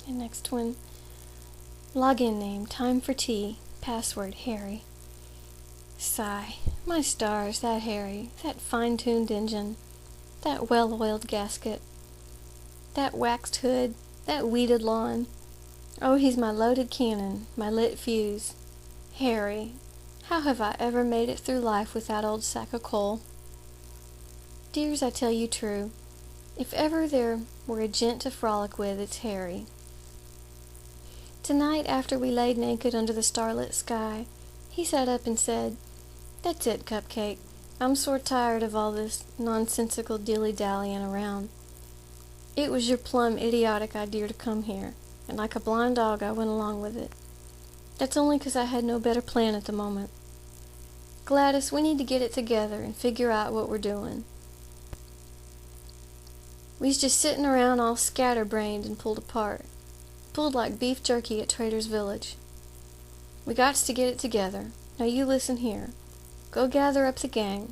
And next one, login name, time for tea, password, Harry. Sigh, my stars, that Harry, that fine-tuned engine, that well-oiled gasket, that waxed hood, that weeded lawn. Oh, he's my loaded cannon, my lit fuse. Harry, how have I ever made it through life with that old sack of coal? Dears, I tell you true, if ever there were a gent to frolic with, it's Harry. Tonight, after we laid naked under the starlit sky, he sat up and said, "That's it, Cupcake. I'm sore tired of all this nonsensical dilly-dallyin around. It was your plumb idiotic idea to come here, and like a blind dog I went along with it. That's only 'cause I had no better plan at the moment. Gladys, we need to get it together and figure out what we're doing. We's just sitting around all scatterbrained and pulled apart. Pulled like beef jerky at Trader's Village. We gots to get it together. Now you listen here. Go gather up the gang.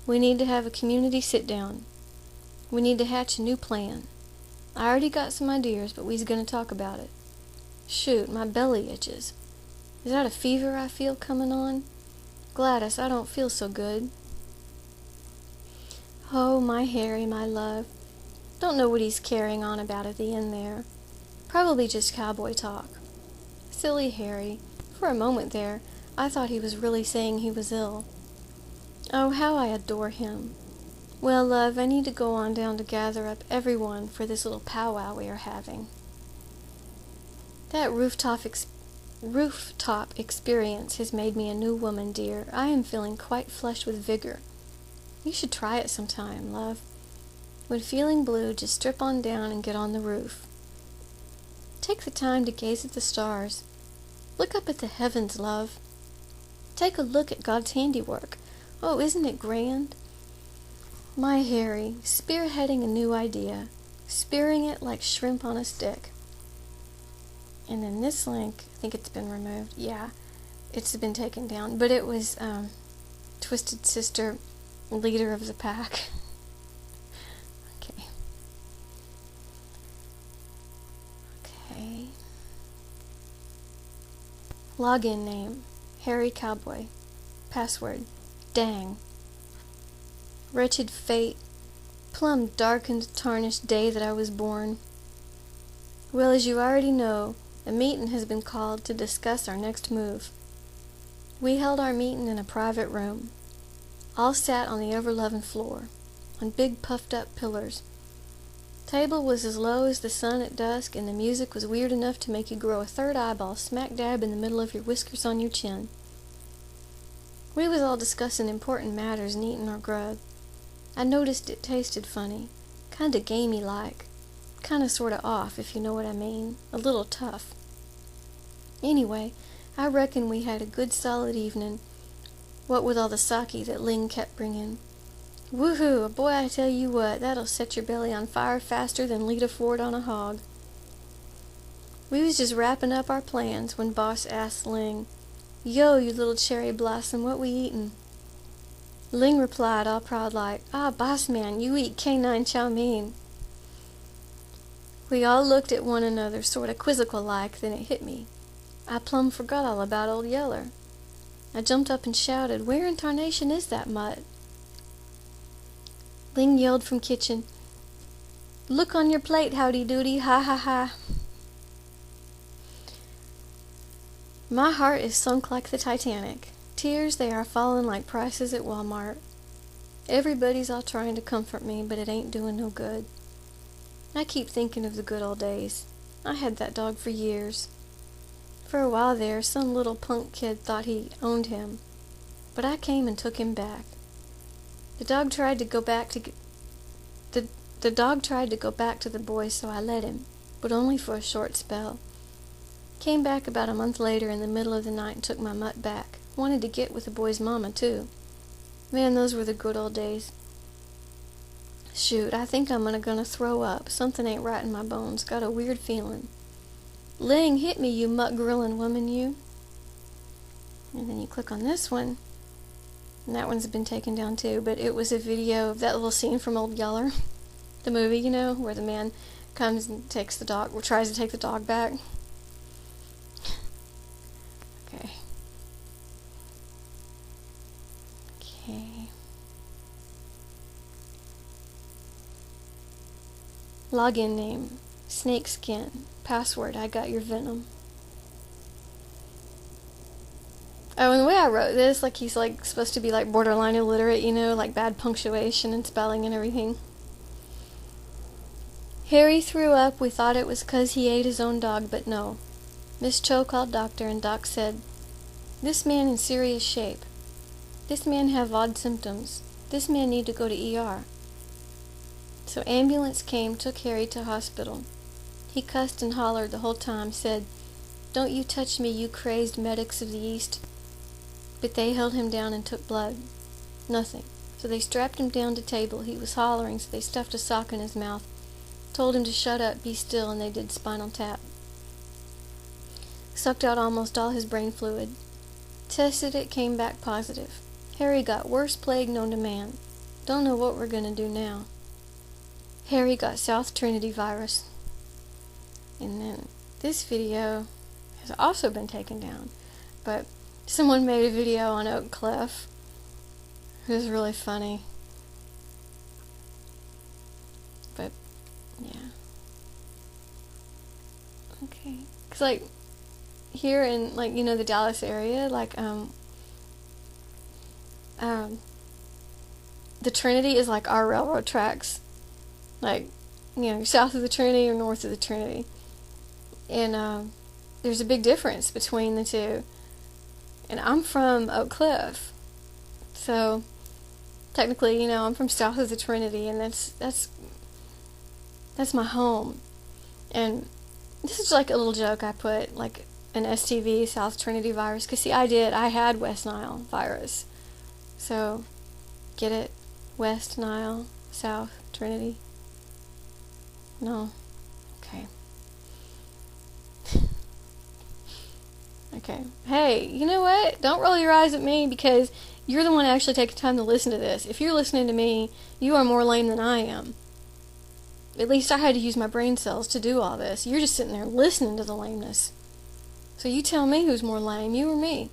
We need to have a community sit-down. We need to hatch a new plan. I already got some ideas, but we's gonna talk about it. Shoot, my belly itches. Is that a fever I feel coming on? Gladys, I don't feel so good." Oh, my Harry, my love. Don't know what he's carrying on about at the end there. Probably just cowboy talk. Silly Harry. For a moment there, I thought he was really saying he was ill. Oh, how I adore him. Well, love, I need to go on down to gather up everyone for this little powwow we are having. That rooftop experience has made me a new woman, dear. I am feeling quite flushed with vigor. You should try it sometime, love. When feeling blue, just strip on down and get on the roof. Take the time to gaze at the stars. Look up at the heavens, love. Take a look at God's handiwork. Oh, isn't it grand? My Harry, spearheading a new idea, spearing it like shrimp on a stick. And then this link, I think it's been removed. Yeah, it's been taken down. But it was Twisted Sister, leader of the pack. Okay. Okay. Login name, Harry Cowboy. Password, dang. Wretched fate, plumb darkened, tarnished day that I was born. Well, as you already know, a meeting has been called to discuss our next move. We held our meeting in a private room. All sat on the overloving floor, on big puffed-up pillars. Table was as low as the sun at dusk, and the music was weird enough to make you grow a third eyeball smack dab in the middle of your whiskers on your chin. We was all discussing important matters and eating our grub. I noticed it tasted funny, kinda gamey-like, kinda sorta off, if you know what I mean, a little tough. Anyway, I reckon we had a good solid evening, what with all the sake that Ling kept bringing. Woohoo! Boy, I tell you what, that'll set your belly on fire faster than Lita Ford on a hog. We was just wrapping up our plans when Boss asked Ling, "Yo, you little cherry blossom, what we eatin'?" Ling replied, all proud like, "Ah, boss man, you eat canine chow mein." We all looked at one another, sorta quizzical like, then it hit me. I plumb forgot all about Old Yeller. I jumped up and shouted, "Where in tarnation is that mutt?" Ling yelled from kitchen, "Look on your plate, howdy doody, ha ha ha." My heart is sunk like the Titanic. Tears, they are falling like prices at Walmart. Everybody's all trying to comfort me, but it ain't doing no good. I keep thinking of the good old days. I had that dog for years. For a while there, some little punk kid thought he owned him, but I came and took him back. The dog tried to go back to the boys, so I let him, but only for a short spell. Came back about a month later in the middle of the night and took my mutt back. Wanted to get with the boy's mama, too. Man, those were the good old days. Shoot, I think I'm gonna throw up. Something ain't right in my bones. Got a weird feeling. Ling, hit me, you mutt-grilling woman, you. And then you click on this one. And that one's been taken down, too. But it was a video of that little scene from Old Yeller. The movie, you know, where the man comes and takes the dog, or tries to take the dog back. Okay. Okay. Login name, snakeskin. Password, I got your venom. Oh, and the way I wrote this, like he's like supposed to be like borderline illiterate, you know, like bad punctuation and spelling and everything. Harry threw up. We thought it was 'cause he ate his own dog, but no. Miss Cho called doctor, and doc said, "This man in serious shape. This man have odd symptoms. This man need to go to ER." So ambulance came, took Harry to hospital. He cussed and hollered the whole time, said, "Don't you touch me, you crazed medics of the East." But they held him down and took blood. Nothing. So they strapped him down to table. He was hollering, so they stuffed a sock in his mouth, told him to shut up, be still, and they did spinal tap. Sucked out almost all his brain fluid. Tested it, came back positive. Harry got worst plague known to man. Don't know what we're gonna do now. Harry got South Trinity virus. And then this video has also been taken down, but someone made a video on Oak Cliff. It was really funny. But, yeah. Okay. 'Cause, like, here in, like, you know, the Dallas area, like, the Trinity is like our railroad tracks. Like, you know, south of the Trinity or north of the Trinity. And, there's a big difference between the two. And I'm from Oak Cliff. So, technically, you know, I'm from south of the Trinity, and that's my home. And this is like a little joke I put, like an STV, South Trinity virus, because see, I had West Nile virus. So, get it? West Nile, South Trinity. No? Okay. Okay. Hey, you know what? Don't roll your eyes at me, because you're the one actually taking time to listen to this. If you're listening to me, you are more lame than I am. At least I had to use my brain cells to do all this. You're just sitting there listening to the lameness. So you tell me who's more lame, you or me.